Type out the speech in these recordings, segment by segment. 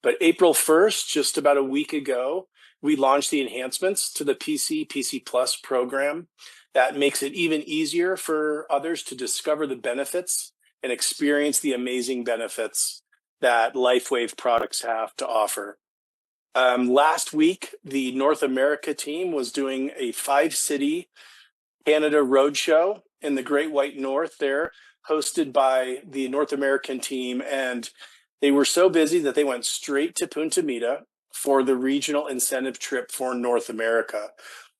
But April 1st, just about a week ago, we launched the enhancements to the PC Plus program that makes it even easier for others to discover the benefits and experience the amazing benefits that LifeWave products have to offer. Last week, the North America team was doing a 5-city Canada roadshow in the Great White North there, hosted by the North American team. And they were so busy that they went straight to Punta Mita for the regional incentive trip for North America.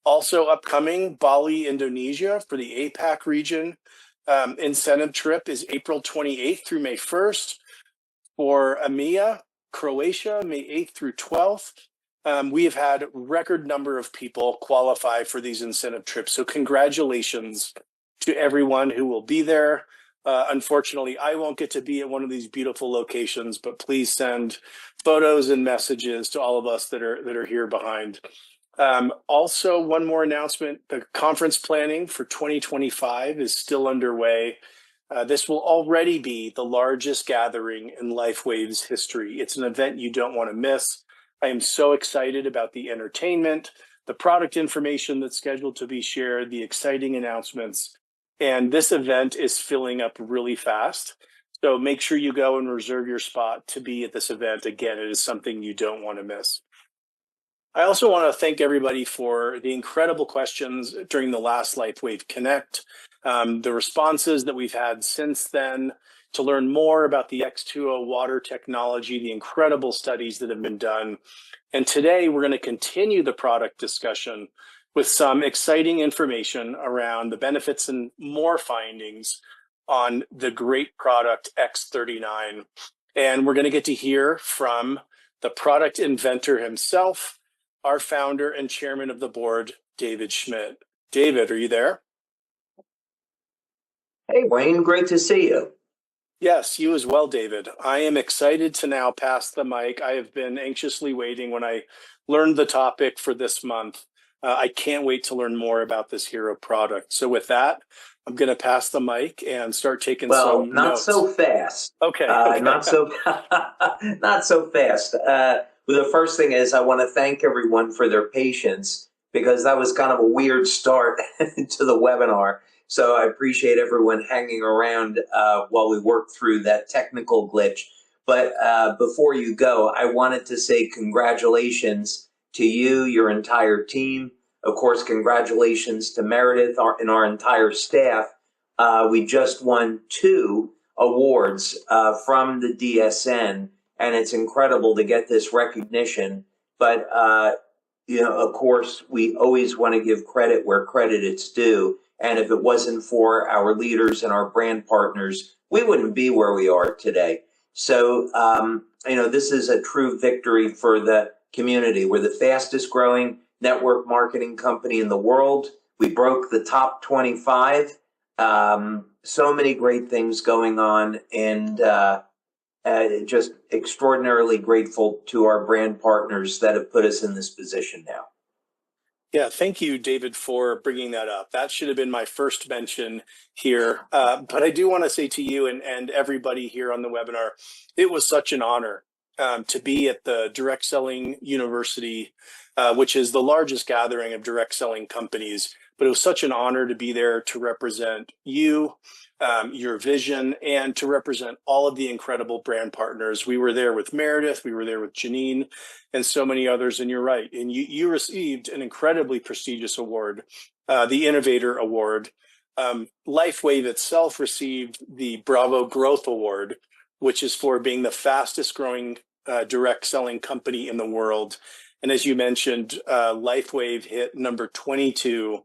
Also upcoming, Bali, Indonesia for the APAC region incentive trip is April 28th through May 1st. For EMEA, Croatia, May 8th through 12th. We have had record number of people qualify for these incentive trips. So congratulations to everyone who will be there. Unfortunately, I won't get to be at one of these beautiful locations, but please send photos and messages to all of us that are here behind. Also, one more announcement, the conference planning for 2025 is still underway. This will already be the largest gathering in LifeWave's history. It's an event you don't want to miss. I am so excited about the entertainment, the product information that's scheduled to be shared, the exciting announcements, and this event is filling up really fast. So make sure you go and reserve your spot to be at this event. Again, it is something you don't want to miss. I also want to thank everybody for the incredible questions during the last LifeWave Connect, the responses that we've had since then to learn more about the X20 water technology, the incredible studies that have been done. And today we're going to continue the product discussion with some exciting information around the benefits and more findings on the great product X39. And we're going to get to hear from the product inventor himself, our founder and chairman of the board, David Schmidt. David, are you there? Hey, Wayne, great to see you. Yes, you as well, David. I am excited to now pass the mic. I have been anxiously waiting when I learned the topic for this month. I can't wait to learn more about this hero product. So with that, I'm going to pass the mic and start taking some not notes. So fast. Okay. Not so fast. The first thing is I want to thank everyone for their patience because that was kind of a weird start to the webinar. So I appreciate everyone hanging around while we work through that technical glitch. But before you go, I wanted to say congratulations to you, your entire team. Of course, congratulations to Meredith and our entire staff. We just won 2 awards from the DSN, and it's incredible to get this recognition. But, of course, we always want to give credit where credit is due. And if it wasn't for our leaders and our brand partners, we wouldn't be where we are today. So, this is a true victory for the community. We're the fastest growing network marketing company in the world. We broke the top 25. So many great things going on, and just extraordinarily grateful to our brand partners that have put us in this position now. Yeah, thank you, David, for bringing that up. That should have been my first mention here. But I do want to say to you and everybody here on the webinar, it was such an honor to be at the Direct Selling University, which is the largest gathering of direct selling companies. But it was such an honor to be there to represent you, your vision, and to represent all of the incredible brand partners. We were there with Meredith, we were there with Janine, and so many others. And you're right. And you received an incredibly prestigious award, the Innovator Award. LifeWave itself received the Bravo Growth Award, which is for being the fastest growing direct selling company in the world. And as you mentioned, LifeWave hit number 22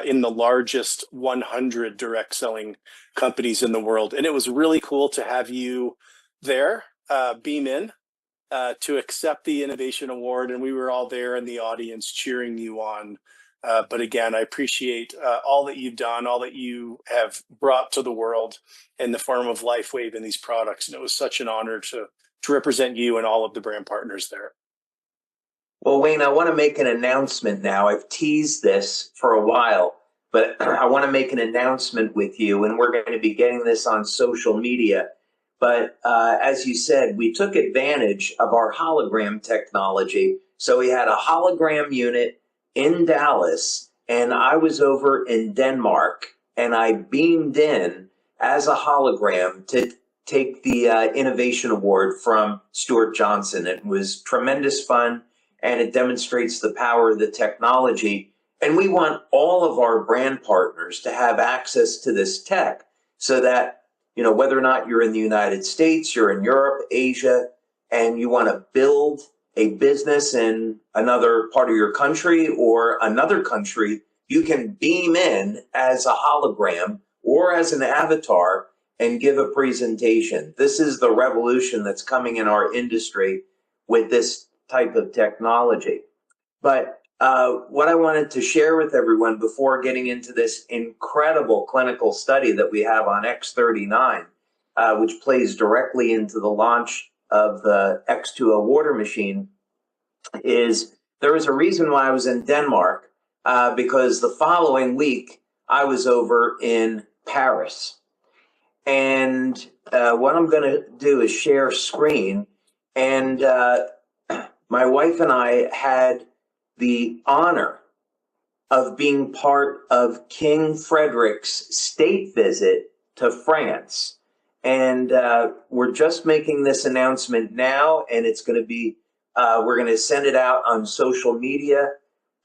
in the largest 100 direct selling companies in the world. And it was really cool to have you there, beam in to accept the Innovation Award. And we were all there in the audience cheering you on. But again, I appreciate all that you've done, all that you have brought to the world in the form of LifeWave and these products. And it was such an honor to represent you and all of the brand partners there. Well, Wayne, I want to make an announcement now. I've teased this for a while, but I want to make an announcement with you, and we're going to be getting this on social media. But as you said, we took advantage of our hologram technology. So we had a hologram unit in Dallas, and I was over in Denmark, and I beamed in as a hologram to take the Innovation Award from Stuart Johnson. It was tremendous fun, and it demonstrates the power of the technology. And we want all of our brand partners to have access to this tech so that, whether or not you're in the United States, you're in Europe, Asia, and you want to build a business in another part of your country or another country, you can beam in as a hologram or as an avatar and give a presentation. This is the revolution that's coming in our industry with this type of technology. But what I wanted to share with everyone before getting into this incredible clinical study that we have on X39, which plays directly into the launch of the X20 water machine, is there was a reason why I was in Denmark, because the following week I was over in Paris. And what I'm going to do is share screen. And my wife and I had the honor of being part of King Frederick's state visit to France. And we're just making this announcement now, and it's going to be, we're going to send it out on social media.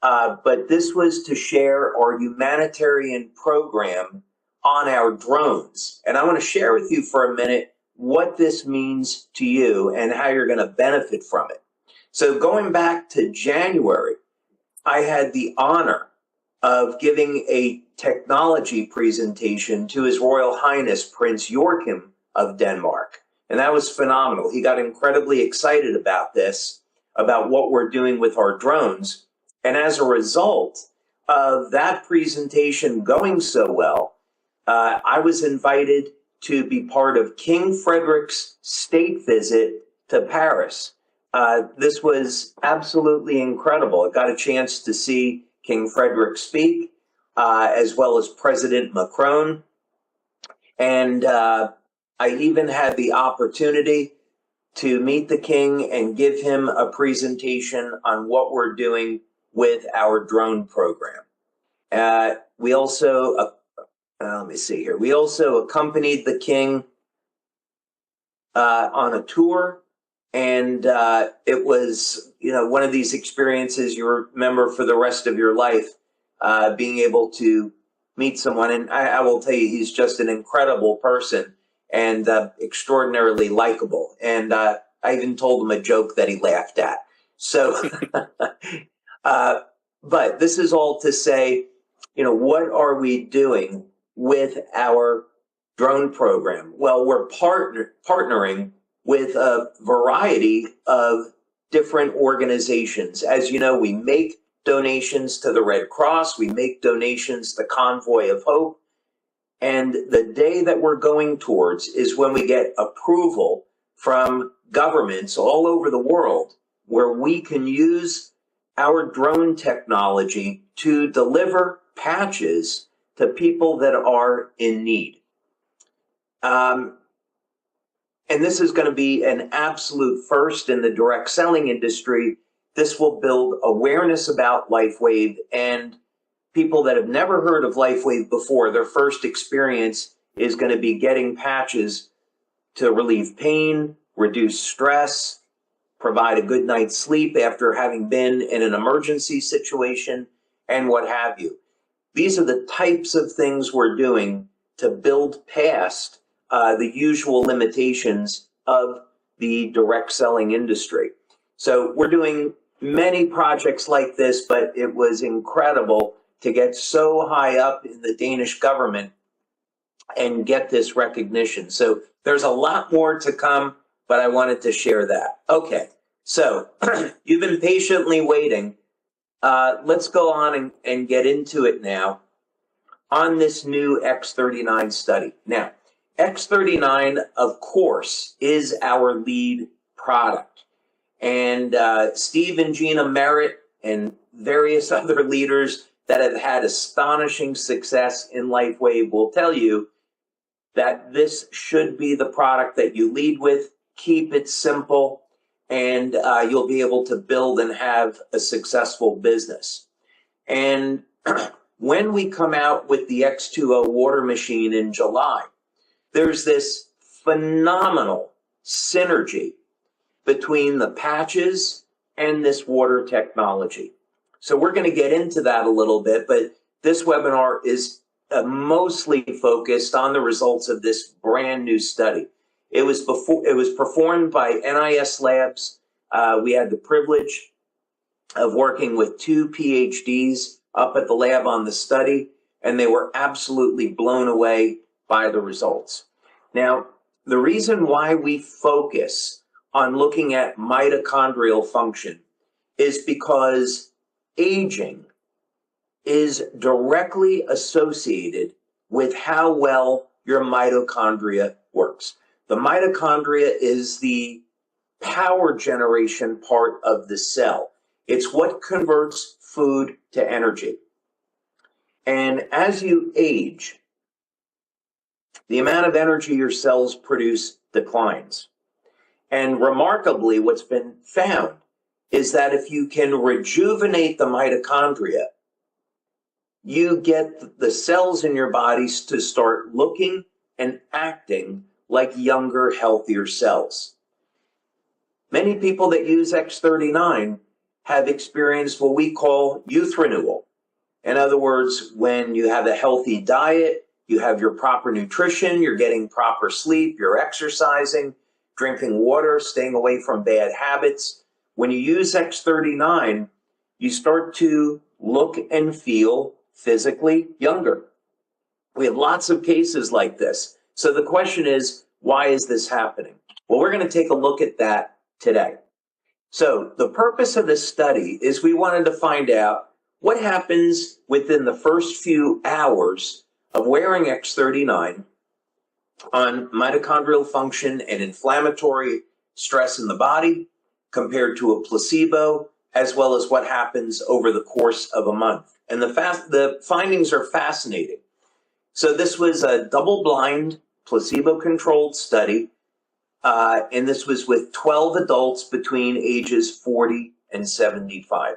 But this was to share our humanitarian program on our drones. And I want to share with you for a minute what this means to you and how you're going to benefit from it. So going back to January, I had the honor of giving a technology presentation to His Royal Highness Prince Joachim of Denmark. And that was phenomenal. He got incredibly excited about this, about what we're doing with our drones. And as a result of that presentation going so well, I was invited to be part of King Frederick's state visit to Paris. This was absolutely incredible. I got a chance to see King Frederick speak, as well as President Macron. And I even had the opportunity to meet the king and give him a presentation on what we're doing with our drone program. We also, let me see here. We also accompanied the king on a tour. And it was, one of these experiences you remember for the rest of your life, being able to meet someone. And I will tell you, he's just an incredible person and extraordinarily likable. And I even told him a joke that he laughed at. So, but this is all to say, what are we doing with our drone program? Well, we're partnering with a variety of different organizations. As you know, we make donations to the Red Cross, we make donations to Convoy of Hope, and the day that we're going towards is when we get approval from governments all over the world where we can use our drone technology to deliver patches to people that are in need. And this is going to be an absolute first in the direct selling industry. This will build awareness about LifeWave, and people that have never heard of LifeWave before, their first experience is going to be getting patches to relieve pain, reduce stress, provide a good night's sleep after having been in an emergency situation, and what have you. These are the types of things we're doing to build past the usual limitations of the direct selling industry. So we're doing many projects like this, but it was incredible to get so high up in the Danish government and get this recognition. So there's a lot more to come, but I wanted to share that. Okay, so you've been patiently waiting. Let's go on and get into it now on this new X39 study. Now, X39, of course, is our lead product. And Steve and Gina Merritt and various other leaders that have had astonishing success in LifeWave will tell you that this should be the product that you lead with. Keep it simple, and you'll be able to build and have a successful business. And when we come out with the X20 water machine in July, there's this phenomenal synergy between the patches and this water technology. So we're going to get into that a little bit, but this webinar is mostly focused on the results of this brand new study. It was performed by NIS Labs. We had the privilege of working with 2 PhDs up at the lab on the study, and they were absolutely blown away by the results. Now, the reason why we focus on looking at mitochondrial function is because aging is directly associated with how well your mitochondria works. The mitochondria is the power generation part of the cell. It's what converts food to energy. And as you age, the amount of energy your cells produce declines. And remarkably, what's been found is that if you can rejuvenate the mitochondria, you get the cells in your bodies to start looking and acting like younger, healthier cells. Many people that use X39 have experienced what we call youth renewal. In other words, when you have a healthy diet, you have your proper nutrition, you're getting proper sleep, you're exercising, drinking water, staying away from bad habits. When you use X39, you start to look and feel physically younger. We have lots of cases like this. So the question is, why is this happening? Well, we're going to take a look at that today. So the purpose of this study is we wanted to find out what happens within the first few hours of wearing X39 on mitochondrial function and inflammatory stress in the body compared to a placebo, as well as what happens over the course of a month. And the findings are fascinating. So this was a double-blind, placebo-controlled study, and this was with 12 adults between ages 40 and 75.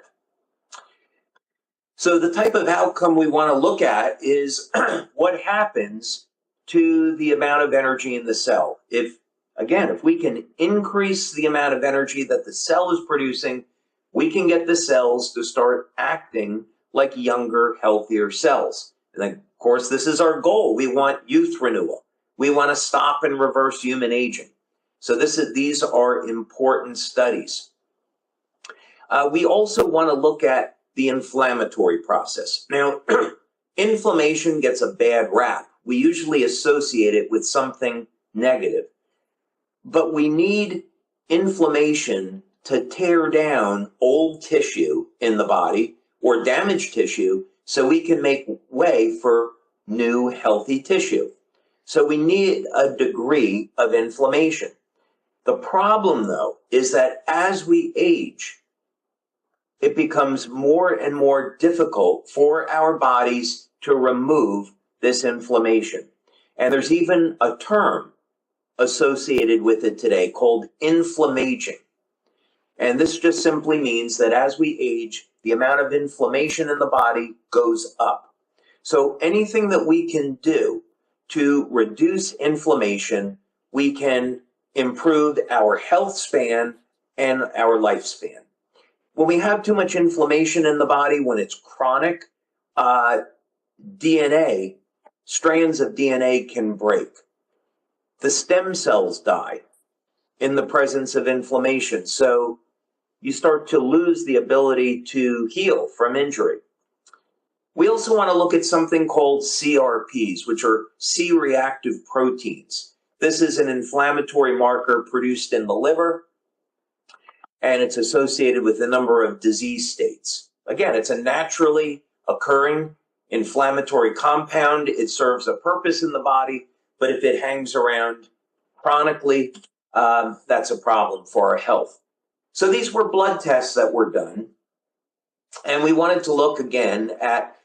So the type of outcome we want to look at is what happens to the amount of energy in the cell. If we can increase the amount of energy that the cell is producing, we can get the cells to start acting like younger, healthier cells. And of course, this is our goal. We want youth renewal. We want to stop and reverse human aging. So these are important studies. We also want to look at the inflammatory process. Now, inflammation gets a bad rap. We usually associate it with something negative. But we need inflammation to tear down old tissue in the body or damaged tissue so we can make way for new healthy tissue. So we need a degree of inflammation. The problem, though, is that as we age, it becomes more and more difficult for our bodies to remove this inflammation. And there's even a term associated with it today called inflammaging. And this just simply means that as we age, the amount of inflammation in the body goes up. So anything that we can do to reduce inflammation, we can improve our health span and our lifespan. When we have too much inflammation in the body, when it's chronic, strands of DNA can break. The stem cells die in the presence of inflammation. So you start to lose the ability to heal from injury. We also want to look at something called CRPs, which are C-reactive proteins. This is an inflammatory marker produced in the liver, and it's associated with a number of disease states. Again, it's a naturally occurring inflammatory compound. It serves a purpose in the body, but if it hangs around chronically, that's a problem for our health. So these were blood tests that were done, and we wanted to look again at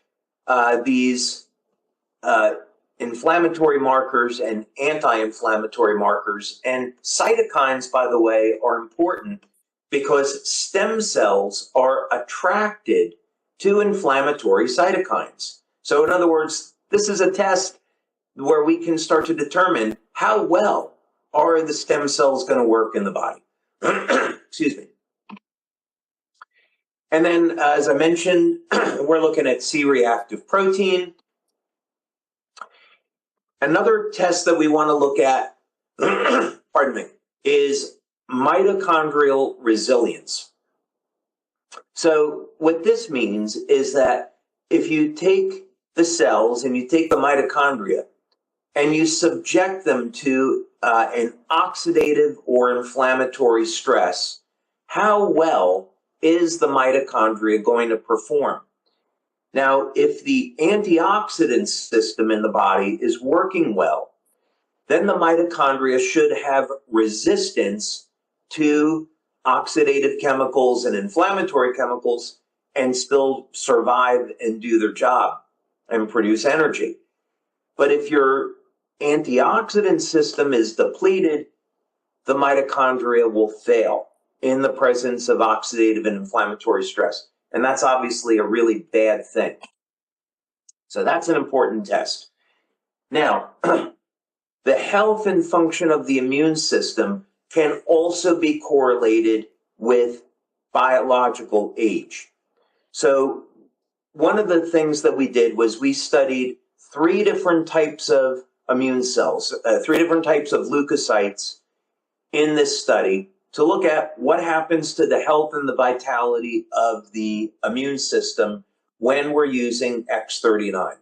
these inflammatory markers and anti-inflammatory markers. And cytokines, by the way, are important because stem cells are attracted to inflammatory cytokines. So in other words, this is a test where we can start to determine how well are the stem cells going to work in the body. Excuse me. And then, as I mentioned, we're looking at C-reactive protein. Another test that we want to look at, pardon me, is mitochondrial resilience. So what this means is that if you take the cells and you take the mitochondria and you subject them to an oxidative or inflammatory stress, how well is the mitochondria going to perform? Now, if the antioxidant system in the body is working well, then the mitochondria should have resistance to oxidative chemicals and inflammatory chemicals and still survive and do their job and produce energy. But if your antioxidant system is depleted, the mitochondria will fail in the presence of oxidative and inflammatory stress. And that's obviously a really bad thing. So that's an important test. Now, the health and function of the immune system can also be correlated with biological age. So one of the things that we did was we studied 3 different types of immune cells, 3 different types of leukocytes in this study to look at what happens to the health and the vitality of the immune system when we're using X39.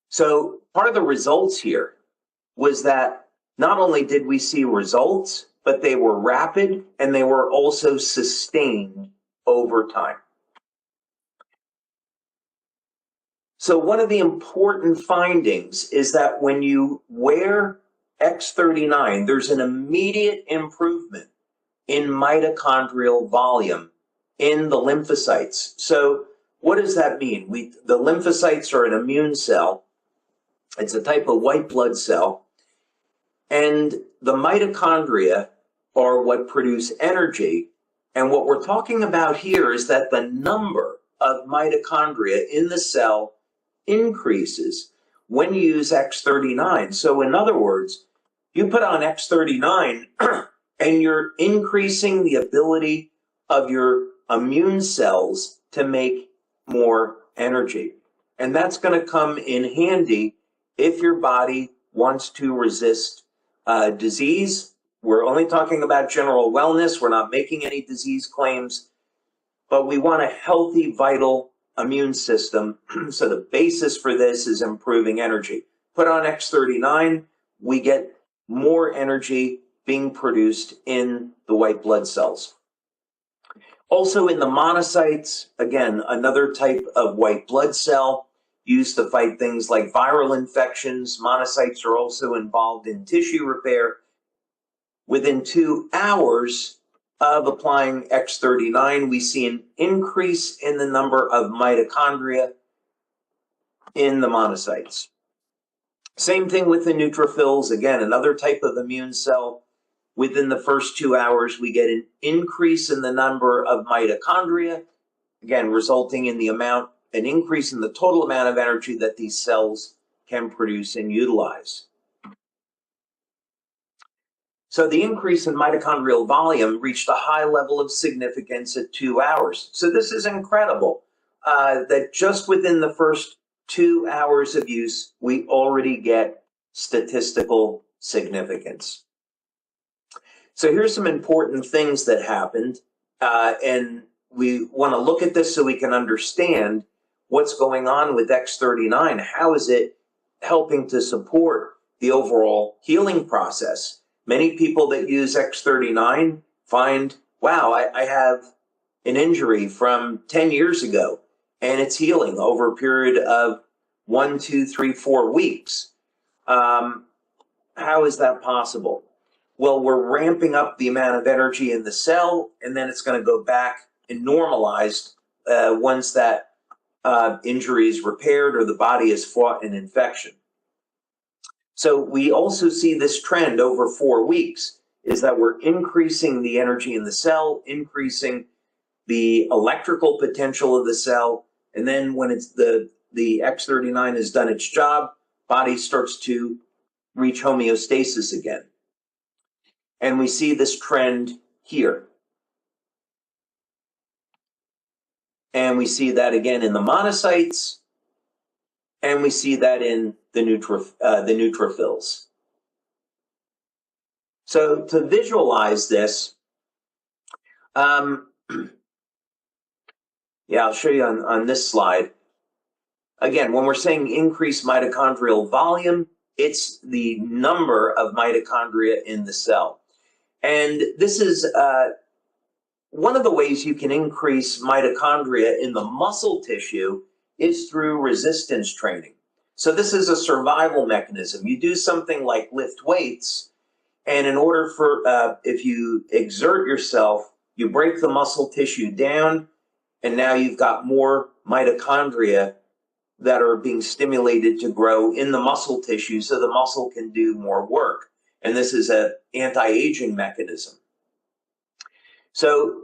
So part of the results here was that not only did we see results, but they were rapid and they were also sustained over time. So one of the important findings is that when you wear X39, there's an immediate improvement in mitochondrial volume in the lymphocytes. So what does that mean? The lymphocytes are an immune cell. It's a type of white blood cell. And the mitochondria are what produce energy. And what we're talking about here is that the number of mitochondria in the cell increases when you use X39. So in other words, you put on X39 and you're increasing the ability of your immune cells to make more energy. And that's going to come in handy if your body wants to resist disease. We're only talking about general wellness. We're not making any disease claims, but we want a healthy, vital immune system. So the basis for this is improving energy. Put on X39, we get more energy being produced in the white blood cells. Also in the monocytes, again, another type of white blood cell used to fight things like viral infections. Monocytes are also involved in tissue repair. Within 2 hours of applying X39, we see an increase in the number of mitochondria in the monocytes. Same thing with the neutrophils. Again, another type of immune cell. Within the first 2 hours, we get an increase in the number of mitochondria, again, resulting in an increase in the total amount of energy that these cells can produce and utilize. So the increase in mitochondrial volume reached a high level of significance at 2 hours. So this is incredible, that just within the first 2 hours of use, we already get statistical significance. So here's some important things that happened, and we want to look at this so we can understand what's going on with X39. How is it helping to support the overall healing process? Many people that use X39 find, wow, I have an injury from 10 years ago, and it's healing over a period of 1, 2, 3, 4 weeks. How is that possible? Well, we're ramping up the amount of energy in the cell, and then it's going to go back and normalized once that injuries repaired or the body has fought an infection. So we also see this trend over 4 weeks is that we're increasing the energy in the cell, increasing the electrical potential of the cell, and then when it's the X39 has done its job, body starts to reach homeostasis again. And we see this trend here. And we see that again in the monocytes, and we see that in the neutrophils. So to visualize this, yeah, I'll show you on this slide. Again, when we're saying increased mitochondrial volume, it's the number of mitochondria in the cell. And this is one of the ways you can increase mitochondria in the muscle tissue is through resistance training. So this is a survival mechanism. You do something like lift weights, and in order for, if you exert yourself, you break the muscle tissue down, and now you've got more mitochondria that are being stimulated to grow in the muscle tissue so the muscle can do more work. And this is an anti-aging mechanism. So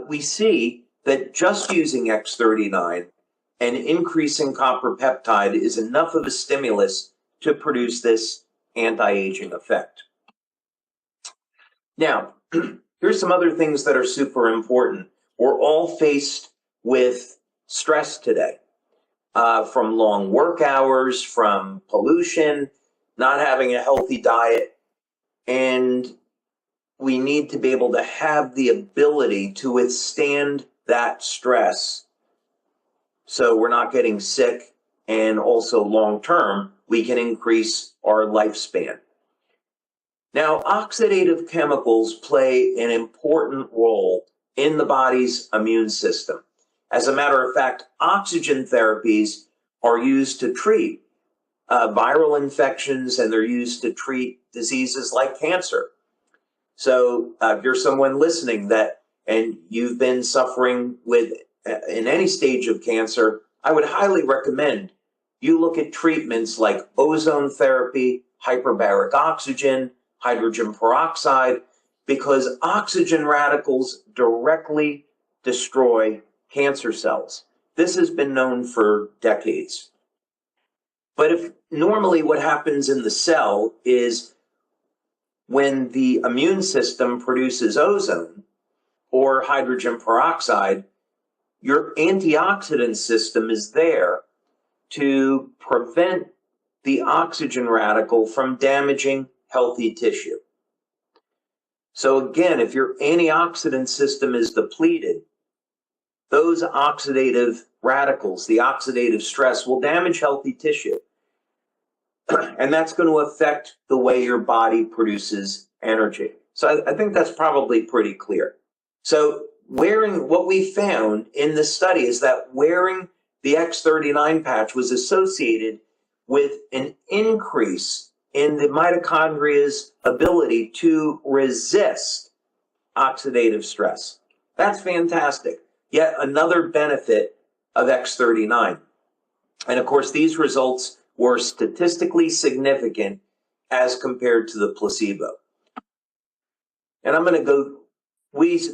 we see that just using X39 and increasing copper peptide is enough of a stimulus to produce this anti-aging effect. Now, here's some other things that are super important. We're all faced with stress today, from long work hours, from pollution, not having a healthy diet, and we need to be able to have the ability to withstand that stress so we're not getting sick, and also long term, we can increase our lifespan. Now, oxidative chemicals play an important role in the body's immune system. As a matter of fact, oxygen therapies are used to treat viral infections, and they're used to treat diseases like cancer. So if you're someone listening and you've been suffering with in any stage of cancer, I would highly recommend you look at treatments like ozone therapy, hyperbaric oxygen, hydrogen peroxide, because oxygen radicals directly destroy cancer cells. This has been known for decades. But if normally what happens in the cell is when the immune system produces ozone or hydrogen peroxide, your antioxidant system is there to prevent the oxygen radical from damaging healthy tissue. So again, if your antioxidant system is depleted, those oxidative radicals, the oxidative stress, will damage healthy tissue. And that's going to affect the way your body produces energy. So I think that's probably pretty clear. So what we found in this study is that wearing the X39 patch was associated with an increase in the mitochondria's ability to resist oxidative stress. That's fantastic. Yet another benefit of X39. And of course, these results were statistically significant as compared to the placebo. And I'm going to go,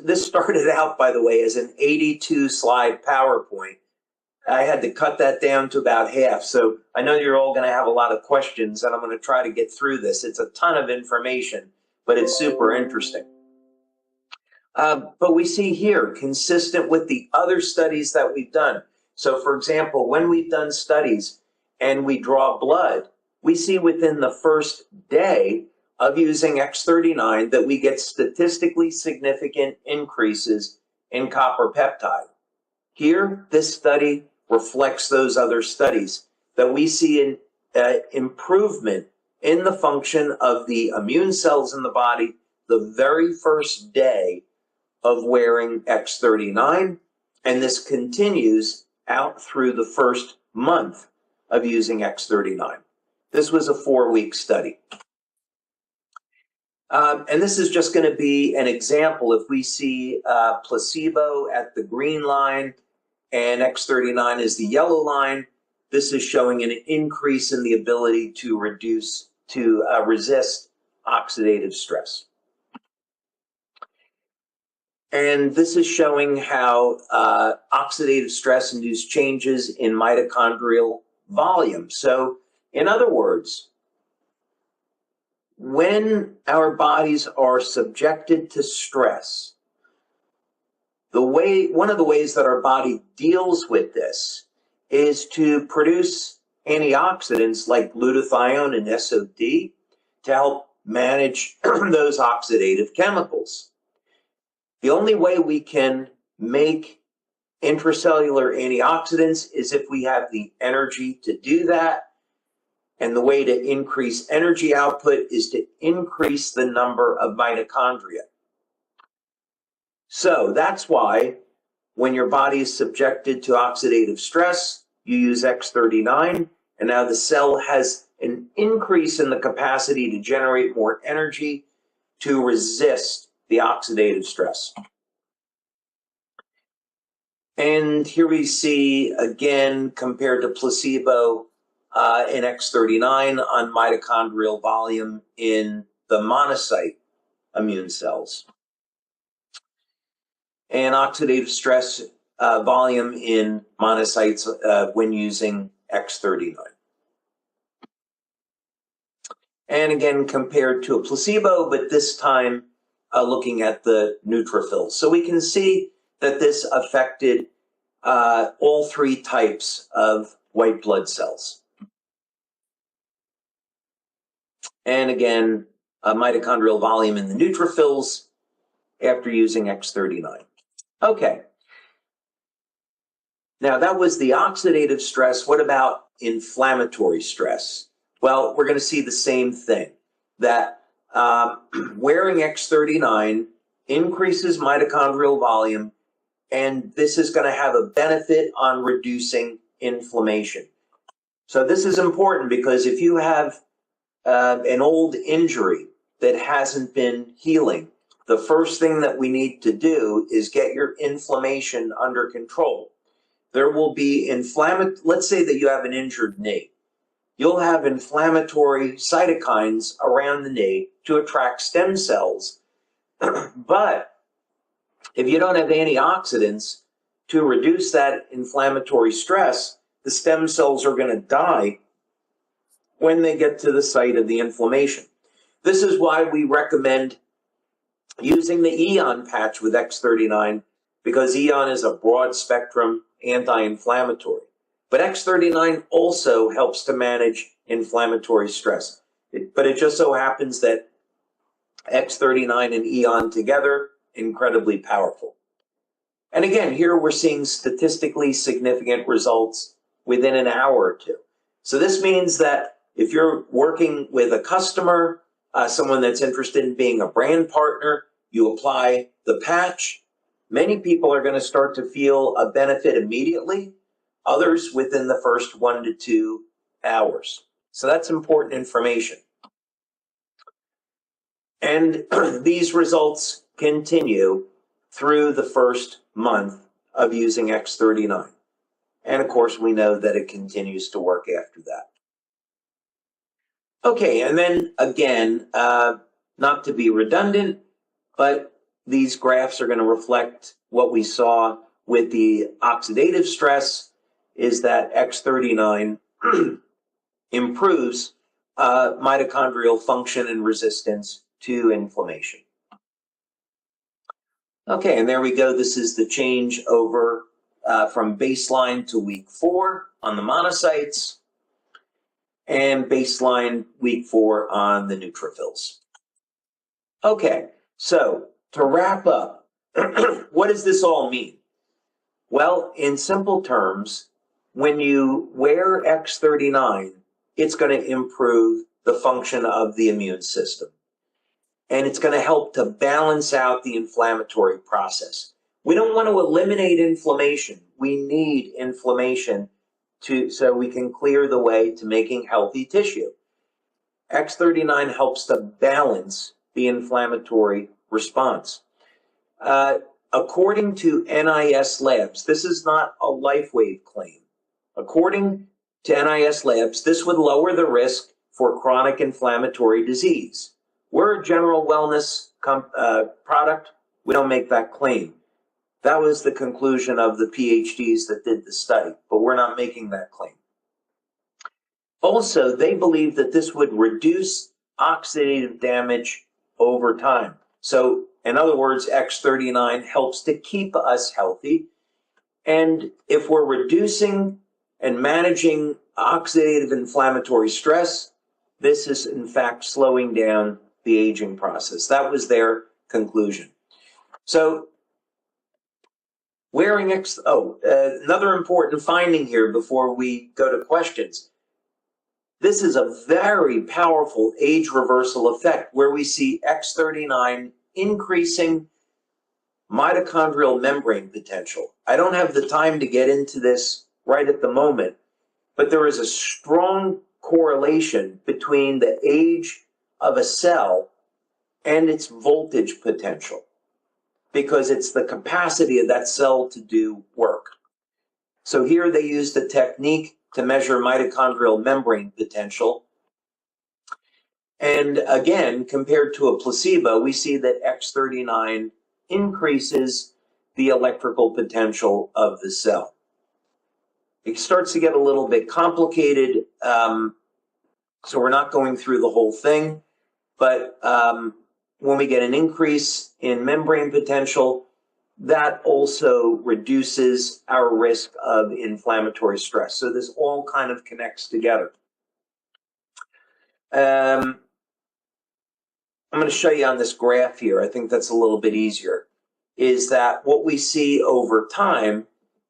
this started out, by the way, as an 82 slide PowerPoint. I had to cut that down to about half. So I know you're all going to have a lot of questions, and I'm going to try to get through this. It's a ton of information, but it's super interesting. But we see here, consistent with the other studies that we've done. So for example, when we've done studies and we draw blood, we see within the first day of using X39 that we get statistically significant increases in copper peptide. Here, this study reflects those other studies, that we see an improvement in the function of the immune cells in the body the very first day of wearing X39, and this continues out through the first month of using X39. This was a 4-week study. And this is just going to be an example. If we see placebo at the green line and X39 is the yellow line. This is showing an increase in the ability to resist oxidative stress. And this is showing how oxidative stress induced changes in mitochondrial volume. So, in other words, when our bodies are subjected to stress, one of the ways that our body deals with this is to produce antioxidants like glutathione and SOD to help manage those oxidative chemicals. The only way we can make intracellular antioxidants is if we have the energy to do that. And the way to increase energy output is to increase the number of mitochondria. So that's why when your body is subjected to oxidative stress, you use X39, and now the cell has an increase in the capacity to generate more energy to resist the oxidative stress. And here we see, again, compared to placebo in X39 on mitochondrial volume in the monocyte immune cells. And oxidative stress volume in monocytes when using X39. And again, compared to a placebo, but this time looking at the neutrophils. So we can see that this affected all three types of white blood cells. And again, mitochondrial volume in the neutrophils after using X39. Okay. Now that was the oxidative stress. What about inflammatory stress? Well, we're going to see the same thing, that wearing X39 increases mitochondrial volume, and this is going to have a benefit on reducing inflammation. So this is important because if you have an old injury that hasn't been healing, the first thing that we need to do is get your inflammation under control. There will be let's say that you have an injured knee. You'll have inflammatory cytokines around the knee to attract stem cells. But if you don't have antioxidants to reduce that inflammatory stress, the stem cells are going to die when they get to the site of the inflammation. This is why we recommend using the Eon patch with X39, because Eon is a broad spectrum anti-inflammatory. But X39 also helps to manage inflammatory stress. But it just so happens that X39 and Eon together, incredibly powerful. And again, here we're seeing statistically significant results within an hour or two. So this means that if you're working with a customer, someone that's interested in being a brand partner, you apply the patch. Many people are going to start to feel a benefit immediately, others within the first 1 to 2 hours. So that's important information. And these results continue through the first month of using X39. And of course, we know that it continues to work after that. Okay, and then again, not to be redundant, but these graphs are going to reflect what we saw with the oxidative stress, is that X39 improves mitochondrial function and resistance to inflammation. Okay, and there we go. This is the change over from baseline to week 4 on the monocytes, and baseline week 4 on the neutrophils. Okay, so to wrap up, what does this all mean? Well, in simple terms, when you wear X39, it's going to improve the function of the immune system. And it's going to help to balance out the inflammatory process. We don't want to eliminate inflammation. We need inflammation so we can clear the way to making healthy tissue. X39 helps to balance the inflammatory response. according to NIS labs, this is not a LifeWave claim. According to NIS labs, this would lower the risk for chronic inflammatory disease. We're a general wellness product. We don't make that claim. That was the conclusion of the PhDs that did the study, but we're not making that claim. Also, they believe that this would reduce oxidative damage over time. So, in other words, X39 helps to keep us healthy. And if we're reducing and managing oxidative inflammatory stress, this is in fact slowing down the aging process. That was their conclusion. So, wearing another important finding here before we go to questions. This is a very powerful age reversal effect where we see X39 increasing mitochondrial membrane potential. I don't have the time to get into this right at the moment, but there is a strong correlation between the age of a cell and its voltage potential, because it's the capacity of that cell to do work. So here they used a technique to measure mitochondrial membrane potential. And again, compared to a placebo, we see that X39 increases the electrical potential of the cell. It starts to get a little bit complicated, so we're not going through the whole thing, but when we get an increase in membrane potential, that also reduces our risk of inflammatory stress. So this all kind of connects together. I'm going to show you on this graph here, I think that's a little bit easier, is that what we see over time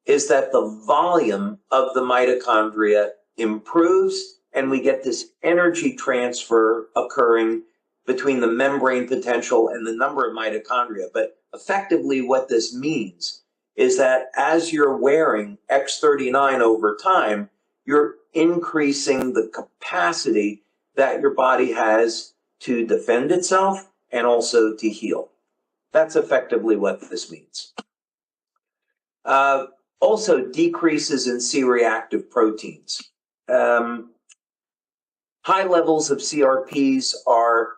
is that the volume of the mitochondria improves and we get this energy transfer occurring between the membrane potential and the number of mitochondria. But effectively what this means is that as you're wearing X39 over time, you're increasing the capacity that your body has to defend itself and also to heal. That's effectively what this means. Also, decreases in C-reactive proteins. High levels of CRPs are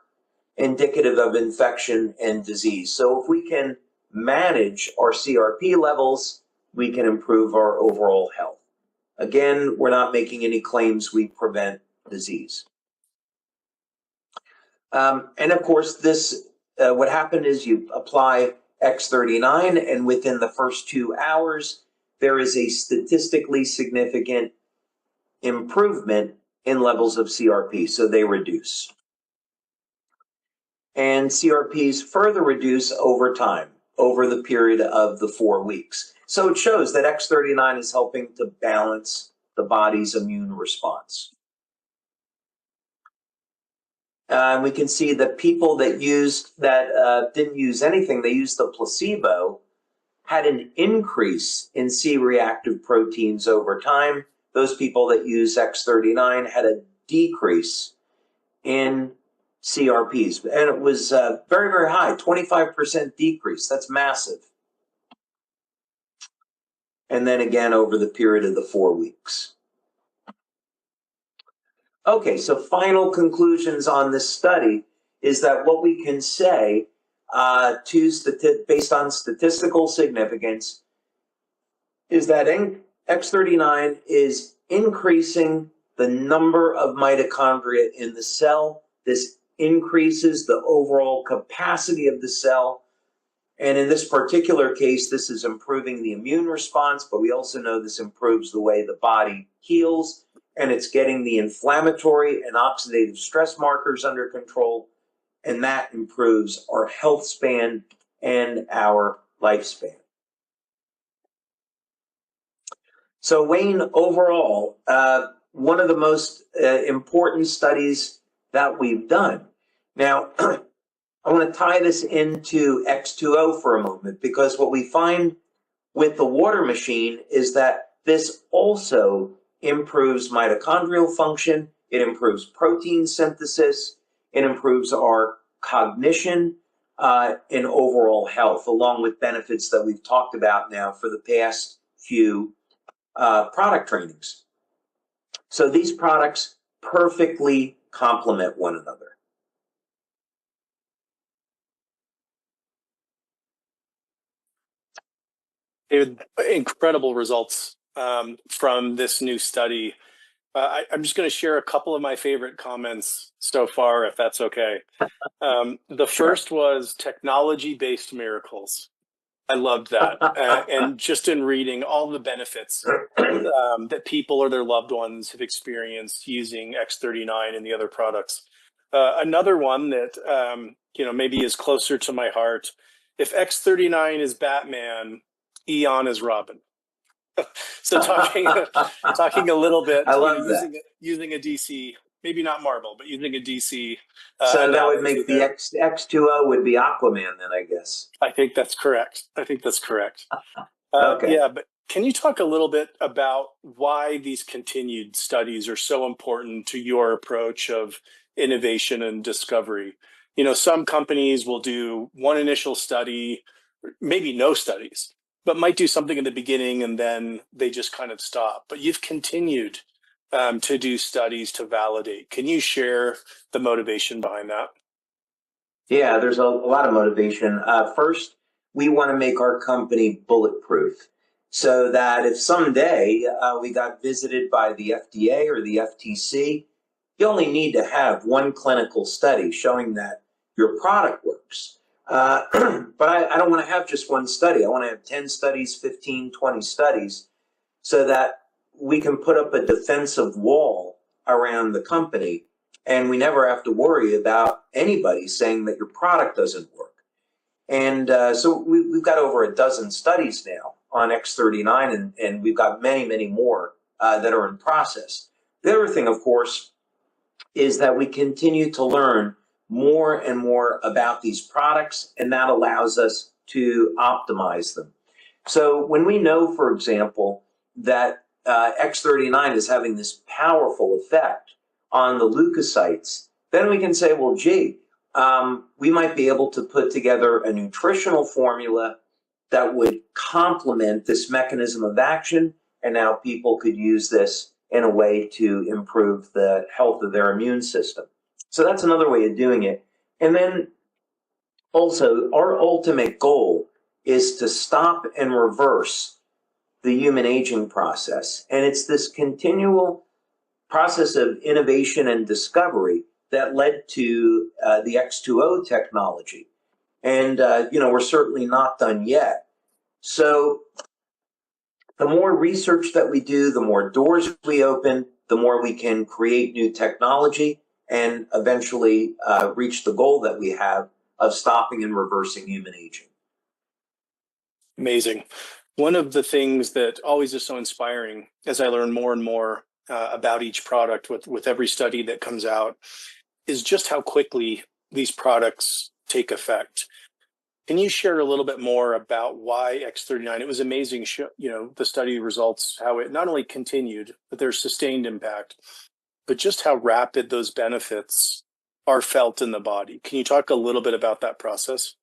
indicative of infection and disease. So if we can manage our CRP levels, we can improve our overall health. Again, we're not making any claims we prevent disease. And of course, this what happened is you apply X39, and within the first 2 hours, there is a statistically significant improvement in levels of CRP, so they reduce. And CRPs further reduce over time, over the period of the 4 weeks. So it shows that X39 is helping to balance the body's immune response. We can see that people that didn't use anything, they used the placebo, had an increase in C-reactive proteins over time. Those people that use X39 had a decrease in CRPs, and it was very, very high, 25% decrease. That's massive. And then again over the period of the 4 weeks. Okay, so final conclusions on this study is that what we can say based on statistical significance is that X39 is increasing the number of mitochondria in the cell. This increases the overall capacity of the cell. And in this particular case, this is improving the immune response, but we also know this improves the way the body heals, and it's getting the inflammatory and oxidative stress markers under control, and that improves our health span and our lifespan. So Wayne, overall, one of the most important studies that we've done. Now, I want to tie this into X20 for a moment, because what we find with the water machine is that this also improves mitochondrial function, it improves protein synthesis, it improves our cognition, in overall health, along with benefits that we've talked about now for the past few product trainings. So these products perfectly complement one another. Incredible results from this new study. I'm just going to share a couple of my favorite comments so far, if that's okay. The first was technology-based miracles. I loved that. And just in reading all the benefits that people or their loved ones have experienced using X39 and the other products. Another one that maybe is closer to my heart. If X39 is Batman, Eon is Robin. So talking a little bit, I love that. using a DC, maybe not Marvel, but using a DC. So that would make the X20 would be Aquaman then, I guess. I think that's correct. Okay. Yeah, but can you talk a little bit about why these continued studies are so important to your approach of innovation and discovery? Some companies will do one initial study, maybe no studies, but might do something in the beginning and then they just kind of stop. But you've continued to do studies to validate. Can you share the motivation behind that? Yeah, there's a lot of motivation. First, we want to make our company bulletproof so that if someday we got visited by the FDA or the FTC, you only need to have one clinical study showing that your product works. But I don't want to have just one study. I want to have 10 studies, 15, 20 studies so that we can put up a defensive wall around the company and we never have to worry about anybody saying that your product doesn't work. And so we've got over a dozen studies now on X39, and we've got many, many more that are in process. The other thing, of course, is that we continue to learn more and more about these products, and that allows us to optimize them. So when we know, for example, that X39 is having this powerful effect on the leukocytes, then we can say, well, gee, we might be able to put together a nutritional formula that would complement this mechanism of action, and now people could use this in a way to improve the health of their immune system. So that's another way of doing it. And then also, our ultimate goal is to stop and reverse the human aging process. And it's this continual process of innovation and discovery that led to the X20 technology. And, we're certainly not done yet. So the more research that we do, the more doors we open, the more we can create new technology and eventually reach the goal that we have of stopping and reversing human aging. Amazing. One of the things that always is so inspiring as I learn more and more about each product with every study that comes out is just how quickly these products take effect. Can you share a little bit more about why X39? It was amazing, the study results, how it not only continued, but there's sustained impact, but just how rapid those benefits are felt in the body. Can you talk a little bit about that process?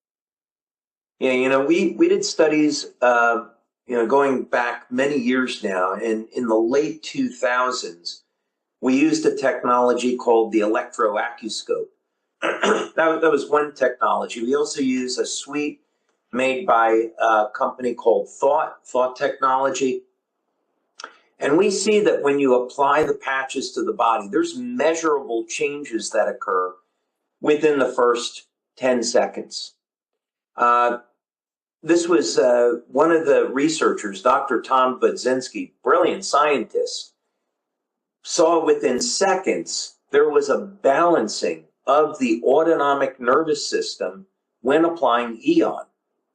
Yeah, we did studies, going back many years now, and in the late 2000s, we used a technology called the electroacuoscope. that was one technology. We also use a suite made by a company called Thought Technology. And we see that when you apply the patches to the body, there's measurable changes that occur within the first 10 seconds. This was one of the researchers, Dr. Tom Budzinski, brilliant scientist, saw within seconds there was a balancing of the autonomic nervous system when applying Eon.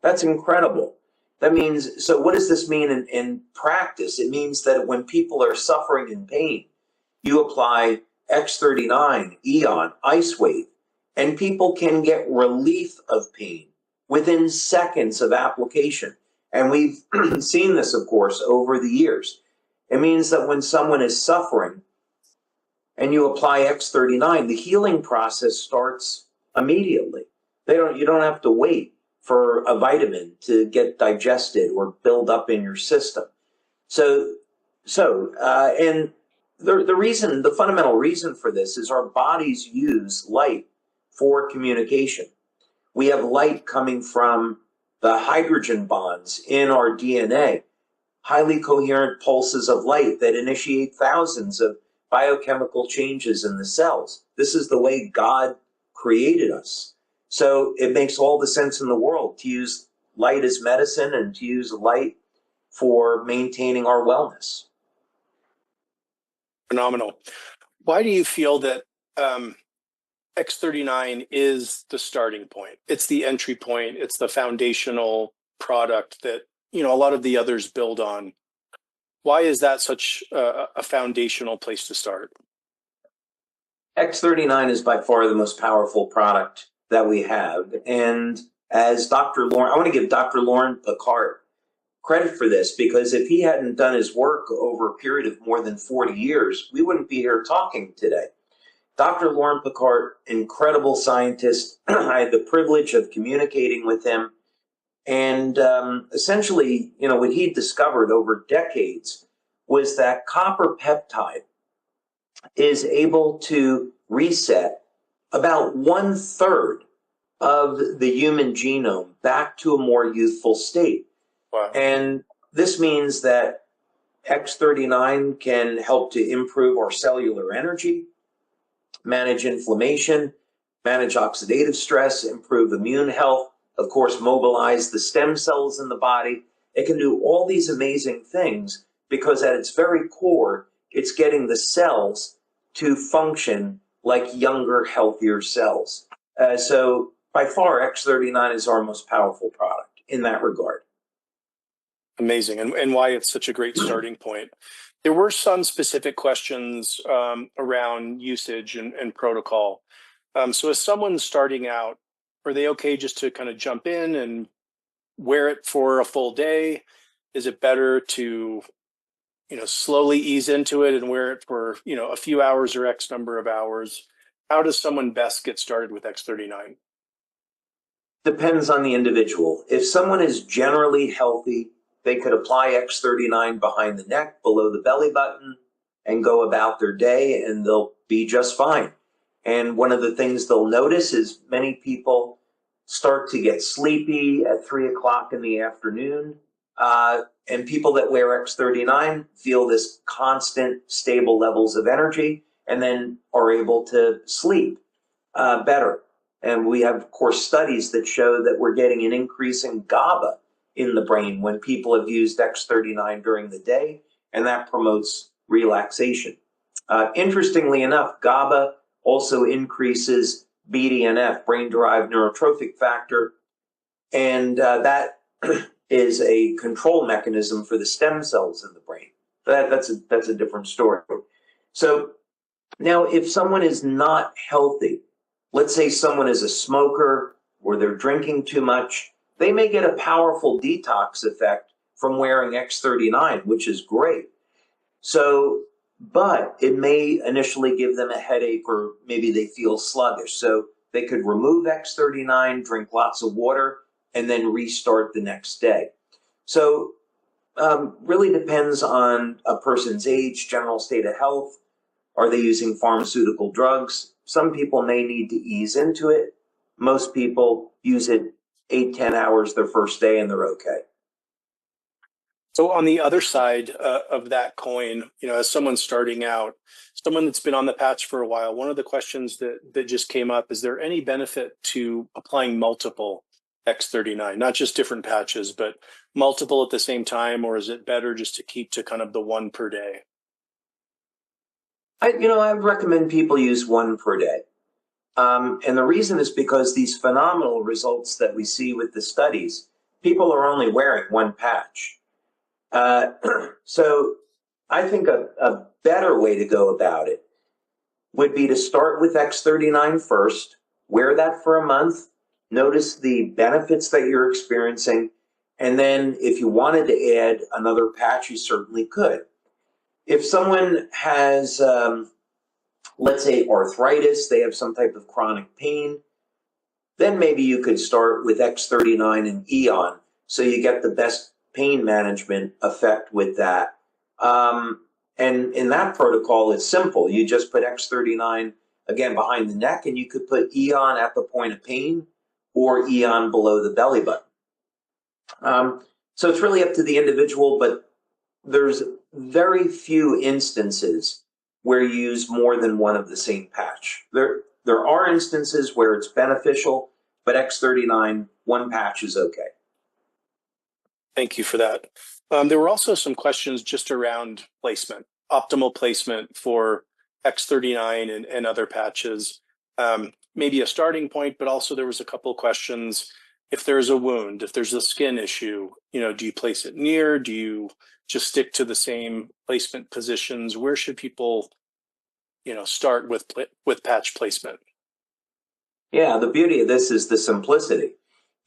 That's incredible. That means, so what does this mean in practice? It means that when people are suffering in pain, you apply X39, Eon, LifeWave, and people can get relief of pain within seconds of application. And we've seen this, of course, over the years. It means that when someone is suffering and you apply X39, the healing process starts immediately. You don't have to wait for a vitamin to get digested or build up in your system. And the fundamental reason for this is our bodies use light for communication. We have light coming from the hydrogen bonds in our DNA, highly coherent pulses of light that initiate thousands of biochemical changes in the cells. This is the way God created us. So it makes all the sense in the world to use light as medicine and to use light for maintaining our wellness. Phenomenal. Why do you feel that X39 is the starting point? It's the entry point. It's the foundational product that, a lot of the others build on. Why is that such a foundational place to start? X39 is by far the most powerful product that we have. And as Dr. Lauren, I want to give Dr. Lauren Picard credit for this, because if he hadn't done his work over a period of more than 40 years, we wouldn't be here talking today. Dr. Lauren Picard, incredible scientist. I had the privilege of communicating with him. And essentially, what he discovered over decades was that copper peptide is able to reset about 1/3 of the human genome back to a more youthful state. Wow. And this means that X39 can help to improve our cellular energy, manage inflammation, manage oxidative stress, improve immune health, of course, mobilize the stem cells in the body. It can do all these amazing things because at its very core, it's getting the cells to function like younger, healthier cells. So by far, X39 is our most powerful product in that regard. Amazing. And why it's such a great starting point. There were some specific questions around usage and protocol. So as someone's starting out, are they okay just to kind of jump in and wear it for a full day? Is it better to, slowly ease into it and wear it for, a few hours or X number of hours? How does someone best get started with X39? Depends on the individual. If someone is generally healthy, they could apply X39 behind the neck, below the belly button, and go about their day, and they'll be just fine. And one of the things they'll notice is many people start to get sleepy at 3 o'clock in the afternoon. And people that wear X39 feel this constant, stable levels of energy and then are able to sleep better. And we have, of course, studies that show that we're getting an increase in GABA in the brain when people have used X39 during the day, and that promotes relaxation. Interestingly enough, GABA also increases BDNF, brain-derived neurotrophic factor, and that is a control mechanism for the stem cells in the brain. That's a different story. So now, if someone is not healthy, let's say someone is a smoker or they're drinking too much, they may get a powerful detox effect from wearing X39, which is great. So, but it may initially give them a headache or maybe they feel sluggish. So they could remove X39, drink lots of water, and then restart the next day. So really depends on a person's age, general state of health. Are they using pharmaceutical drugs? Some people may need to ease into it. Most people use it 8-10 hours their first day and they're okay. So on the other side of that coin, as someone starting out, someone that's been on the patch for a while, one of the questions that just came up, is there any benefit to applying multiple X39, not just different patches, but multiple at the same time, or is it better just to keep to kind of the one per day? I recommend people use one per day. And the reason is because these phenomenal results that we see with the studies, people are only wearing one patch. So I think a better way to go about it would be to start with X39 first, wear that for a month, notice the benefits that you're experiencing, and then if you wanted to add another patch, you certainly could. If someone has, let's say, arthritis, they have some type of chronic pain, then maybe you could start with X39 and Eon, so you get the best pain management effect with that. And in that protocol, it's simple. You just put X39 again behind the neck, and you could put Eon at the point of pain or Eon below the belly button. So it's really up to the individual, but there's very few instances where you use more than one of the same patch. There are instances where it's beneficial, but X39, one patch is okay. Thank you for that. There were also some questions just around placement, optimal placement for X39 and other patches. Maybe a starting point, but also there was a couple of questions. If there's a wound, if there's a skin issue, do you place it near? Do you just stick to the same placement positions? Where should people, start with patch placement? Yeah, the beauty of this is the simplicity.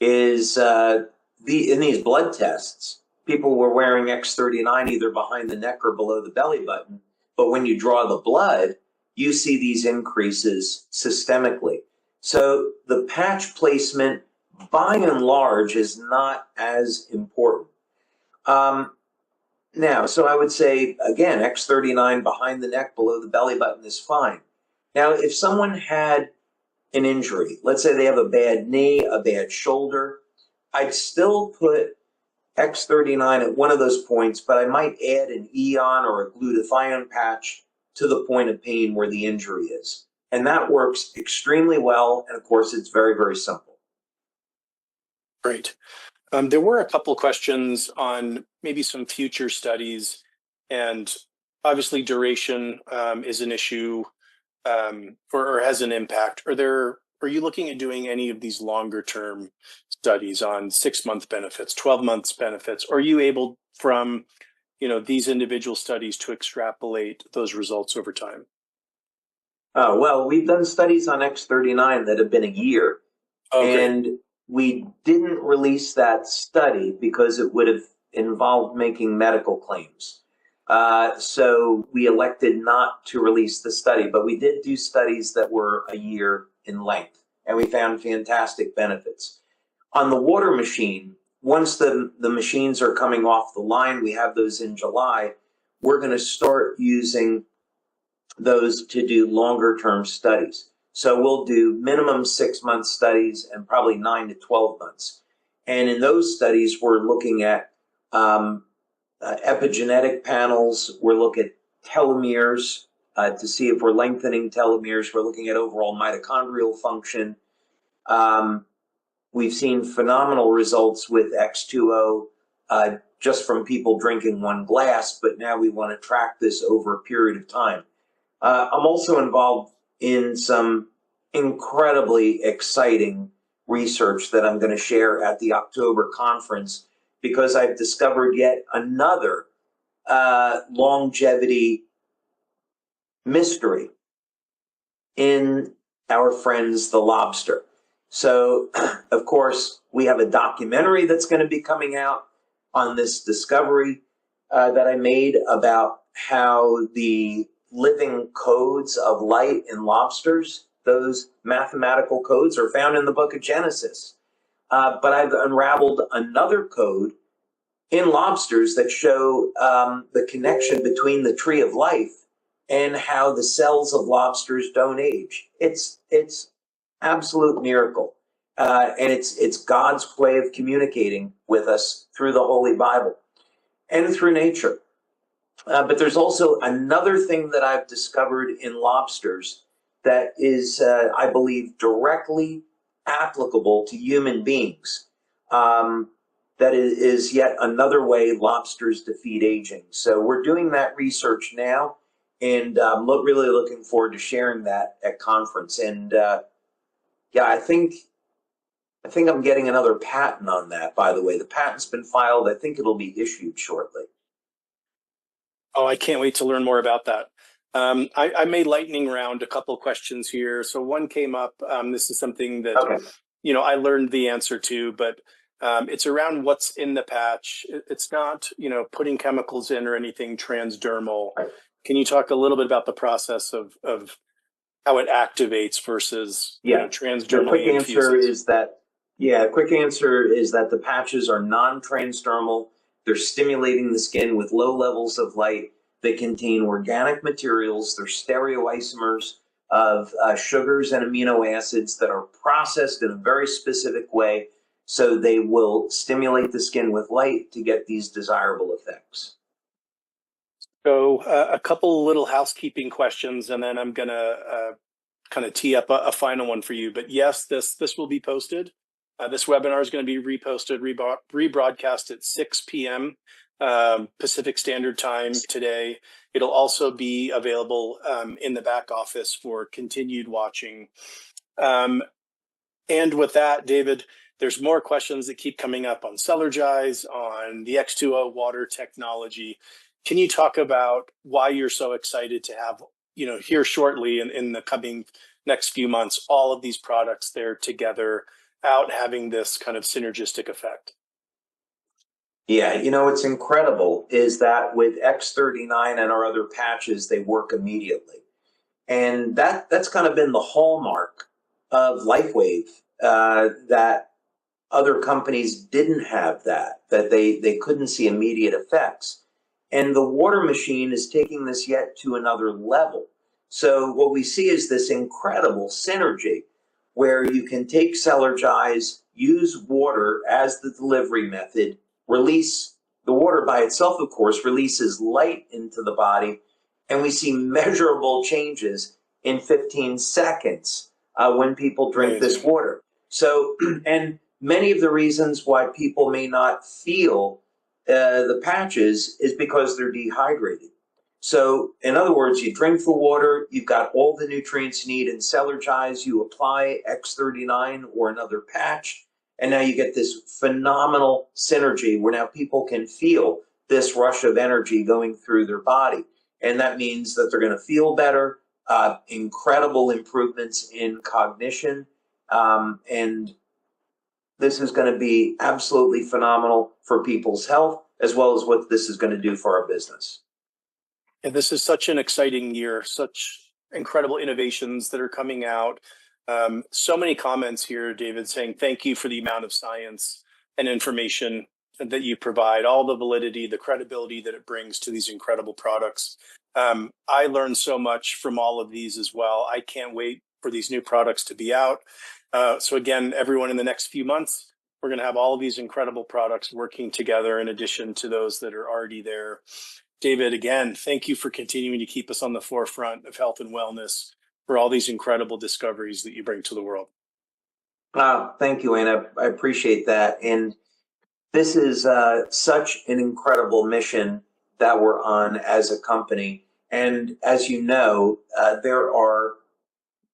Is in these blood tests, people were wearing X39 either behind the neck or below the belly button. But when you draw the blood, you see these increases systemically. So the patch placement, by and large, is not as important. Now, so I would say, again, X39 behind the neck, below the belly button is fine. Now, if someone had an injury, let's say they have a bad knee, a bad shoulder, I'd still put X39 at one of those points, but I might add an Eon or a glutathione patch to the point of pain where the injury is. And that works extremely well. And of course, it's very, very simple. Great. There were a couple questions on maybe some future studies, and obviously duration is an issue or has an impact. Are you looking at doing any of these longer term studies on 6-month benefits, 12 months benefits? Are you able from these individual studies to extrapolate those results over time? Well, we've done studies on X39 that have been a year. Okay. And we didn't release that study because it would have involved making medical claims. So we elected not to release the study, but we did do studies that were a year in length, and we found fantastic benefits. On the water machine, once the machines are coming off the line, we have those in July, we're going to start using those to do longer term studies. So we'll do minimum 6-month studies and probably 9 to 12 months. And in those studies, we're looking at epigenetic panels. We're looking at telomeres to see if we're lengthening telomeres. We're looking at overall mitochondrial function. We've seen phenomenal results with X20 just from people drinking one glass, but now we want to track this over a period of time. I'm also involved in some incredibly exciting research that I'm going to share at the October conference, because I've discovered yet another longevity mystery in our friends, the lobster. So, of course, we have a documentary that's going to be coming out on this discovery that I made about how the living codes of light in lobsters, those mathematical codes, are found in the book of Genesis. But I've unraveled another code in lobsters that show the connection between the tree of life and how the cells of lobsters don't age. It's absolute miracle. And it's God's way of communicating with us through the Holy Bible and through nature. But there's also another thing that I've discovered in lobsters that is, I believe, directly applicable to human beings. That is yet another way lobsters defeat aging. So we're doing that research now, and I'm really looking forward to sharing that at conference. And yeah, I think I'm getting another patent on that, by the way. The patent's been filed. I think it'll be issued shortly. Oh, I can't wait to learn more about that. I may lightning round a couple questions here. So one came up. This is something that I learned the answer to, but it's around what's in the patch. It's not putting chemicals in or anything transdermal. Can you talk a little bit about the process of how it activates versus Yeah. The transdermally quick answer infuses. is that, quick answer is that the patches are non-transdermal. They're stimulating the skin with low levels of light. They contain organic materials. They're stereoisomers of sugars and amino acids that are processed in a very specific way. So they will stimulate the skin with light to get these desirable effects. So a couple little housekeeping questions, and then I'm going to kind of tee up a final one for you. But yes, this will be posted. This webinar is going to be reposted, rebroadcast at 6 p.m. Pacific Standard Time today. It'll also be available in the back office for continued watching. And with that, David, there's more questions that keep coming up on Celergize, on the X20 water technology. Can you talk about why you're so excited to have, here shortly in the coming next few months, all of these products there together out having this kind of synergistic effect? Yeah, what's incredible is that with X39 and our other patches, they work immediately. And that's kind of been the hallmark of LifeWave, that other companies didn't have that they couldn't see immediate effects. And the water machine is taking this yet to another level. So what we see is this incredible synergy where you can take Celergize, use water as the delivery method, release the water by itself, of course, releases light into the body, and we see measurable changes in 15 seconds when people drink this water. So, and many of the reasons why people may not feel the patches is because they're dehydrated. So, in other words, you drink the water, you've got all the nutrients you need in Celergize, you apply X39 or another patch, and now you get this phenomenal synergy where now people can feel this rush of energy going through their body. And that means that they're going to feel better, incredible improvements in cognition, and this is going to be absolutely phenomenal for people's health, as well as what this is going to do for our business. And this is such an exciting year, such incredible innovations that are coming out. So many comments here, David, saying thank you for the amount of science and information that you provide, all the validity, the credibility that it brings to these incredible products. I learned so much from all of these as well. I can't wait for these new products to be out. So again, everyone, in the next few months, we're going to have all of these incredible products working together in addition to those that are already there. David, again, thank you for continuing to keep us on the forefront of health and wellness for all these incredible discoveries that you bring to the world. Thank you, Anna. I appreciate that. And this is such an incredible mission that we're on as a company. And as you know, there are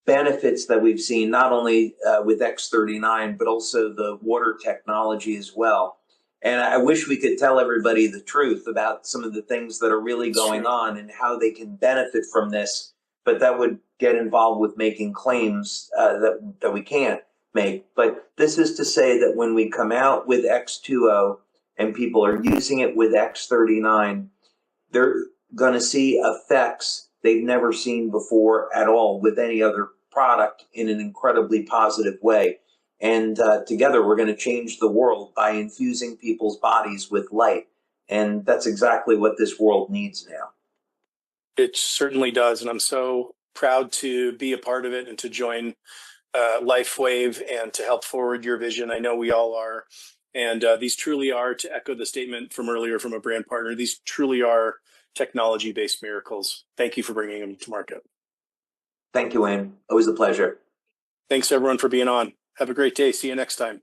benefits that we've seen not only with X39, but also the water technology as well. And I wish we could tell everybody the truth about some of the things that are really going on and how they can benefit from this, but that would get involved with making claims that we can't make. But this is to say that when we come out with X20 and people are using it with X39, they're going to see effects they've never seen before at all with any other product in an incredibly positive way. And together we're going to change the world by infusing people's bodies with light. And that's exactly what this world needs now. It certainly does. And I'm so proud to be a part of it and to join LifeWave and to help forward your vision. I know we all are. And these truly are, to echo the statement from earlier from a brand partner, these truly are technology-based miracles. Thank you for bringing them to market. Thank you, Wayne. Always a pleasure. Thanks, everyone, for being on. Have a great day. See you next time.